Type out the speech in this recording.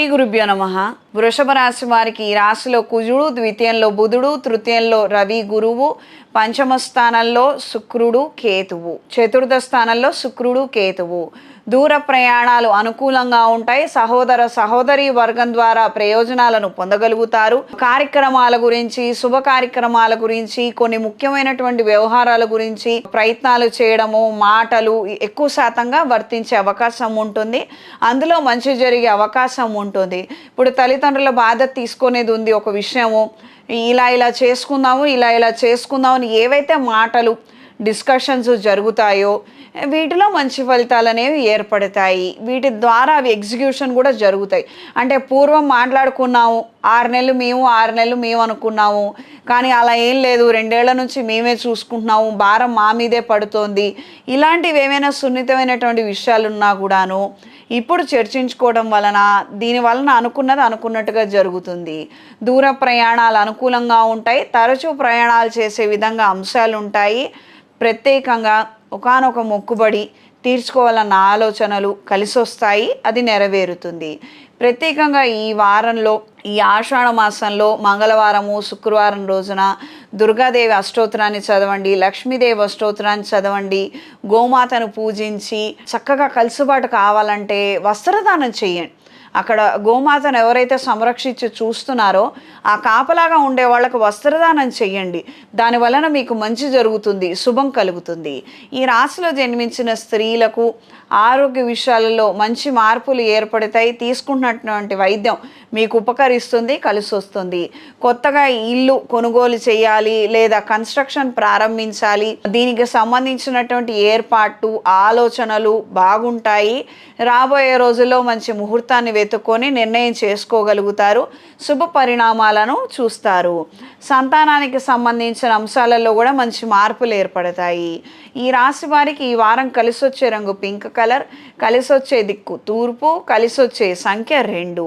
శ్రీ గురుభ్యో నమః. వృషభ రాశి వారికి ఈ రాశిలో కుజుడు, ద్వితీయంలో బుధుడు, తృతీయంలో రవి గురువు, పంచమ స్థానంలో శుక్రుడు కేతువు, చతుర్థ స్థానంలో శుక్రుడు కేతువు. దూర ప్రయాణాలు అనుకూలంగా ఉంటాయి. సహోదర సహోదరి వర్గం ద్వారా ప్రయోజనాలను పొందగలుగుతారు. కార్యక్రమాల గురించి, శుభ కార్యక్రమాల గురించి, కొన్ని ముఖ్యమైనటువంటి వ్యవహారాల గురించి ప్రయత్నాలు చేయడము, మాటలు ఎక్కువ శాతంగా వర్తించే అవకాశం ఉంటుంది. అందులో మంచి జరిగే అవకాశం ఉంటుంది. ఇప్పుడు తల్లిదండ్రుల బాధ్యత తీసుకునేది ఉంది. ఒక విషయము ఇలా చేసుకుందాము, ఇలా చేసుకుందాము అని ఏవైతే మాటలు డిస్కషన్స్ జరుగుతాయో వీటిలో మంచి ఫలితాలు అనేవి ఏర్పడతాయి. వీటి ద్వారా అవి ఎగ్జిక్యూషన్ కూడా జరుగుతాయి. అంటే పూర్వం మాట్లాడుకున్నాము, 6 నెలలు మేము 6 నెలలు మేము అనుకున్నాము, కానీ అలా ఏం లేదు, 2 ఏళ్ల నుంచి మేమే చూసుకుంటున్నాము, భారం మా మీదే పడుతోంది. ఇలాంటివి ఏమైనా సున్నితమైనటువంటి విషయాలు ఉన్నా కూడాను ఇప్పుడు చర్చించుకోవడం వలన దీని వలన అనుకున్నది అనుకున్నట్టుగా జరుగుతుంది. దూర ప్రయాణాలు అనుకూలంగా ఉంటాయి. తరచూ ప్రయాణాలు చేసే విధంగా అంశాలు ఉంటాయి. ప్రత్యేకంగా ఒకానొక మొక్కుబడి తీర్చుకోవాలన్న ఆలోచనలు కలిసి వస్తాయి. అది నెరవేరుతుంది. ప్రత్యేకంగా ఈ వారంలో, ఈ ఆషాఢ మాసంలో మంగళవారము, శుక్రవారం రోజున దుర్గాదేవి అష్టోత్తరాన్ని చదవండి, లక్ష్మీదేవి అష్టోత్తరాన్ని చదవండి, గోమాతను పూజించి చక్కగా కలుసుబాటు కావాలంటే వస్త్రదానం చేయండి. అక్కడ గోమాతను ఎవరైతే సంరక్షించి చూస్తున్నారో ఆ కాపలాగా ఉండే వాళ్ళకు వస్త్రదానం చెయ్యండి. దాని వలన మీకు మంచి జరుగుతుంది, శుభం కలుగుతుంది. ఈ రాశిలో జన్మించిన స్త్రీలకు ఆరోగ్య విషయాలలో మంచి మార్పులు ఏర్పడతాయి. తీసుకుంటున్నటువంటి వైద్యం మీకు ఉపకరిస్తుంది, కలిసి వస్తుంది. కొత్తగా ఇల్లు కొనుగోలు చేయాలి లేదా కన్స్ట్రక్షన్ ప్రారంభించాలి, దీనికి సంబంధించినటువంటి ఏర్పాటు ఆలోచనలు బాగుంటాయి. రాబోయే రోజుల్లో మంచి ముహూర్తాన్ని వెతుక్కొని నిర్ణయం చేసుకోగలుగుతారు. శుభ పరిణామాలను చూస్తారు. సంతానానికి సంబంధించిన అంశాలలో కూడా మంచి మార్పులు ఏర్పడతాయి. ఈ రాశి వారికి ఈ వారం కలిసి వచ్చే రంగు పింక్ కలర్, కలిసి వచ్చే దిక్కు తూర్పు, కలిసి వచ్చే సంఖ్య 2.